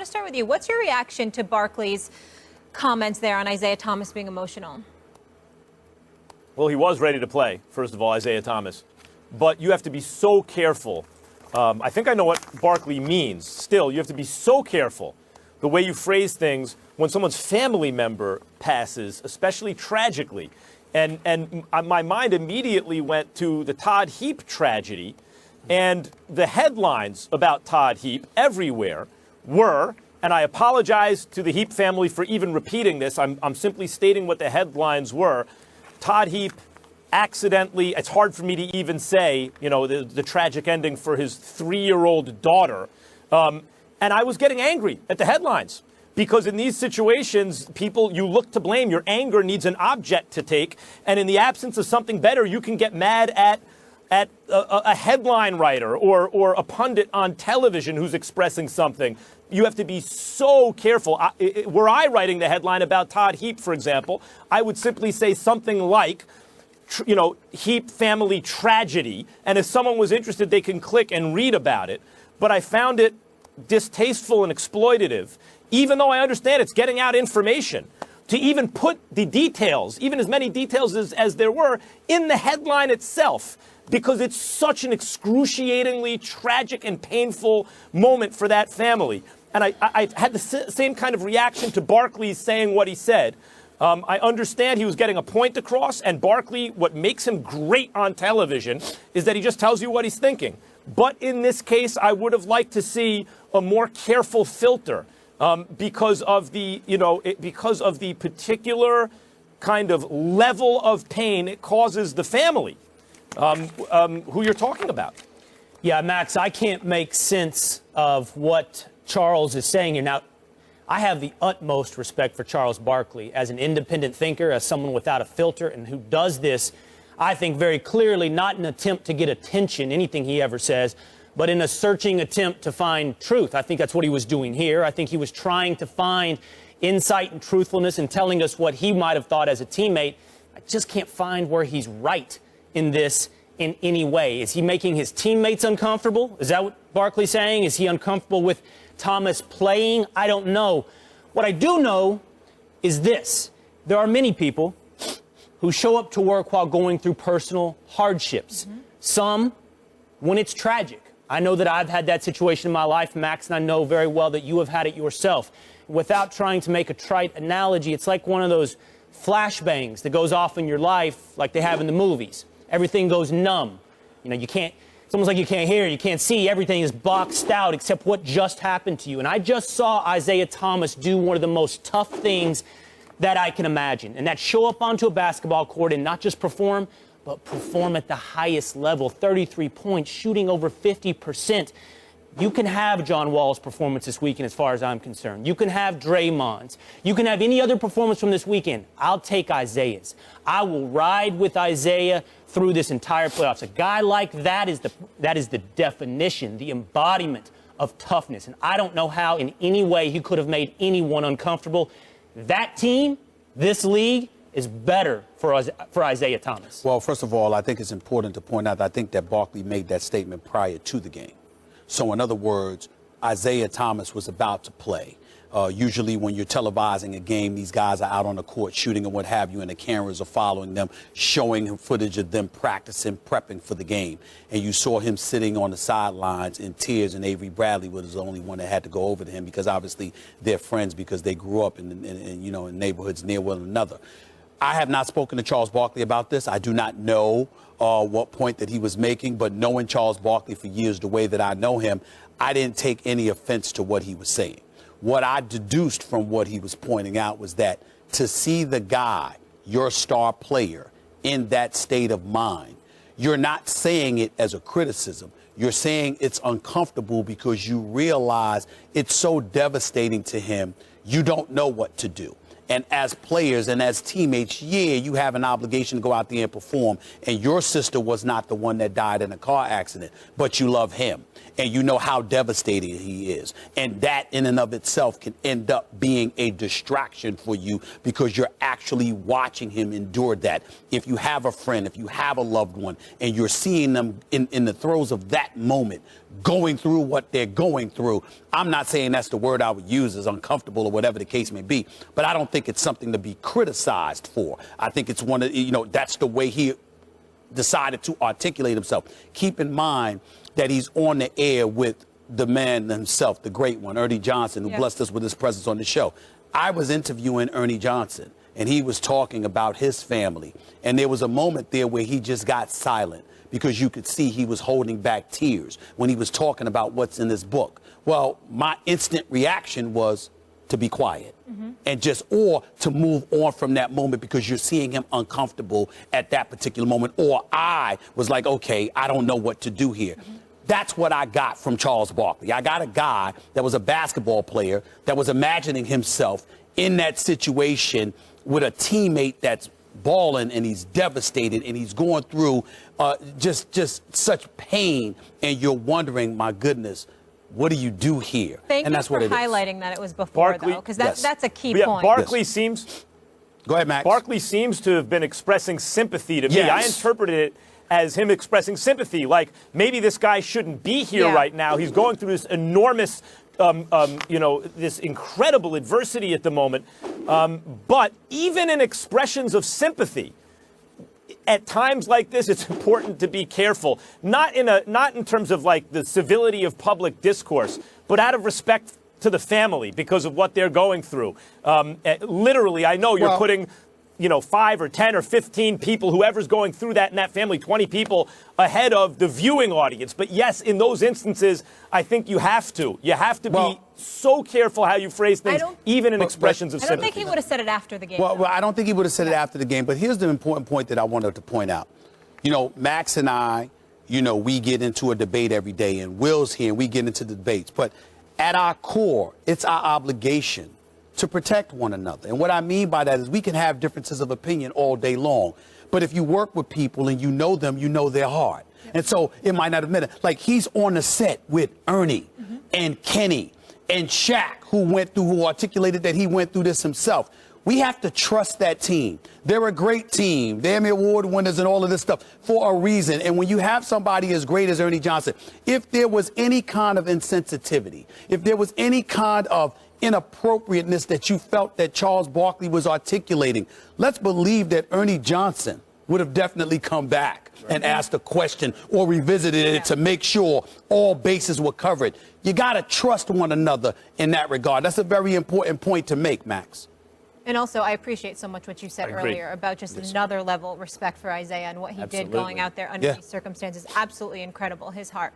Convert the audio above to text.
to start with you. What's your reaction to Barkley's comments there on Isaiah Thomas being emotional? Well, he was ready to play, first of all, Isaiah Thomas. But you have to be so careful. I think I know what Barkley means. Still, you have to be so careful the way you phrase things when someone's family member passes, especially tragically. And my mind immediately went to the Todd Heap tragedy, and the headlines about Todd Heap everywhere were, and I apologize to the Heap family for even repeating this, I'm simply stating what the headlines were. Todd Heap accidentally, it's hard for me to even say, you know, the tragic ending for his 3-year-old daughter. And I was getting angry at the headlines. Because in these situations, you look to blame. Your anger needs an object to take. And in the absence of something better, you can get mad at a headline writer or a pundit on television who's expressing something. You have to be so careful. Were I writing the headline about Todd Heap, for example, I would simply say something like, Heap family tragedy. And if someone was interested, they can click and read about it. But I found it distasteful and exploitative, even though I understand it's getting out information, to even put the details, even as many details as there were, in the headline itself, because it's such an excruciatingly tragic and painful moment for that family. And I had the same kind of reaction to Barkley saying what he said. I understand he was getting a point across, and Barkley, what makes him great on television is that he just tells you what he's thinking. But in this case, I would have liked to see a more careful filter. Because of the particular kind of level of pain it causes the family who you're talking about. Yeah, Max, I can't make sense of what Charles is saying here. Now, I have the utmost respect for Charles Barkley as an independent thinker, as someone without a filter, and who does this, I think, very clearly, not in an attempt to get attention, anything he ever says, but in a searching attempt to find truth. I think that's what he was doing here. I think he was trying to find insight and truthfulness and telling us what he might have thought as a teammate. I just can't find where he's right in this in any way. Is he making his teammates uncomfortable? Is that what Barkley's saying? Is he uncomfortable with Thomas playing? I don't know. What I do know is this. There are many people who show up to work while going through personal hardships. Some when it's tragic. I know that I've had that situation in my life, Max, and I know very well that you have had it yourself. Without trying to make a trite analogy, it's like one of those flashbangs that goes off in your life like they have in the movies. Everything goes numb. You know, it's almost like you can't hear, you can't see. Everything is boxed out except what just happened to you. And I just saw Isaiah Thomas do one of the most tough things that I can imagine, and that's show up onto a basketball court and not just perform, but perform at the highest level. 33 points, shooting over 50%. You can have John Wall's performance this weekend as far as I'm concerned. You can have Draymond's. You can have any other performance from this weekend. I'll take Isaiah's. I will ride with Isaiah through this entire playoffs. A guy like that is the definition, the embodiment of toughness. And I don't know how in any way he could have made anyone uncomfortable. That team, this league, is better for Isaiah Thomas. Well, first of all, I think it's important to point out that I think that Barkley made that statement prior to the game. So in other words, Isaiah Thomas was about to play. Usually when you're televising a game, these guys are out on the court shooting and what have you, and the cameras are following them, showing footage of them practicing, prepping for the game. And you saw him sitting on the sidelines in tears, and Avery Bradley was the only one that had to go over to him because obviously they're friends because they grew up in neighborhoods near one another. I have not spoken to Charles Barkley about this. I do not know what point that he was making, but knowing Charles Barkley for years the way that I know him, I didn't take any offense to what he was saying. What I deduced from what he was pointing out was that to see the guy, your star player, in that state of mind, you're not saying it as a criticism. You're saying it's uncomfortable because you realize it's so devastating to him, you don't know what to do. And as players and as teammates, yeah, you have an obligation to go out there and perform. And your sister was not the one that died in a car accident, but you love him. and you know how devastating he is. And that in and of itself can end up being a distraction for you because you're actually watching him endure that. If you have a friend, if you have a loved one, and you're seeing them in the throes of that moment, going through what they're going through, I'm not saying that's the word I would use, is uncomfortable or whatever the case may be, but I don't think it's something to be criticized for. I think it's one of, that's the way he decided to articulate himself. Keep in mind that he's on the air with the man himself, the great one, Ernie Johnson, who blessed us with his presence on the show. I was interviewing Ernie Johnson, and he was talking about his family. And there was a moment there where he just got silent because you could see he was holding back tears when he was talking about what's in his book. Well, my instant reaction was to be quiet and or to move on from that moment because you're seeing him uncomfortable at that particular moment. Or I was like, okay, I don't know what to do here. That's what I got from Charles Barkley. I got a guy that was a basketball player that was imagining himself in that situation with a teammate that's balling and he's devastated and he's going through just such pain, and you're wondering, my goodness, what do you do here? Thank and you that's for what it highlighting that it was before, Barkley, though, because that's a key Yeah, point. Barkley seems. Go ahead, Max. Barkley seems to have been expressing sympathy to me. Yes. I interpreted it as him expressing sympathy, like maybe this guy shouldn't be here right now. He's going through this enormous, this incredible adversity at the moment. But even in expressions of sympathy, at times like this, it's important to be careful, not in terms of like the civility of public discourse, but out of respect to the family because of what they're going through. Literally, I know you're putting 5 or 10 or 15 people, whoever's going through that in that family, 20 people ahead of the viewing audience. But yes, in those instances, I think you have to. You have to be so careful how you phrase things, even in expressions of sympathy. I don't think he would have said it after the game. Well, I don't think he would have said it after the game. But here's the important point that I wanted to point out. Max and I, we get into a debate every day, and Will's here, and we get into the debates. But at our core, it's our obligation to protect one another. And what I mean by that is we can have differences of opinion all day long. But if you work with people and you know them, you know their heart. And so it might not have been like he's on the set with Ernie and Kenny and Shaq, who articulated that he went through this himself. We have to trust that team. They're a great team. They're Emmy Award winners and all of this stuff for a reason. And when you have somebody as great as Ernie Johnson, if there was any kind of insensitivity, if there was any kind of inappropriateness that you felt that Charles Barkley was articulating, let's believe that Ernie Johnson would have definitely come back and asked a question or revisited it to make sure all bases were covered. You got to trust one another in that regard. That's a very important point to make, Max. And also, I appreciate so much what you said earlier about just another level of respect for Isaiah and what he did going out there under these circumstances. Absolutely incredible, his heart.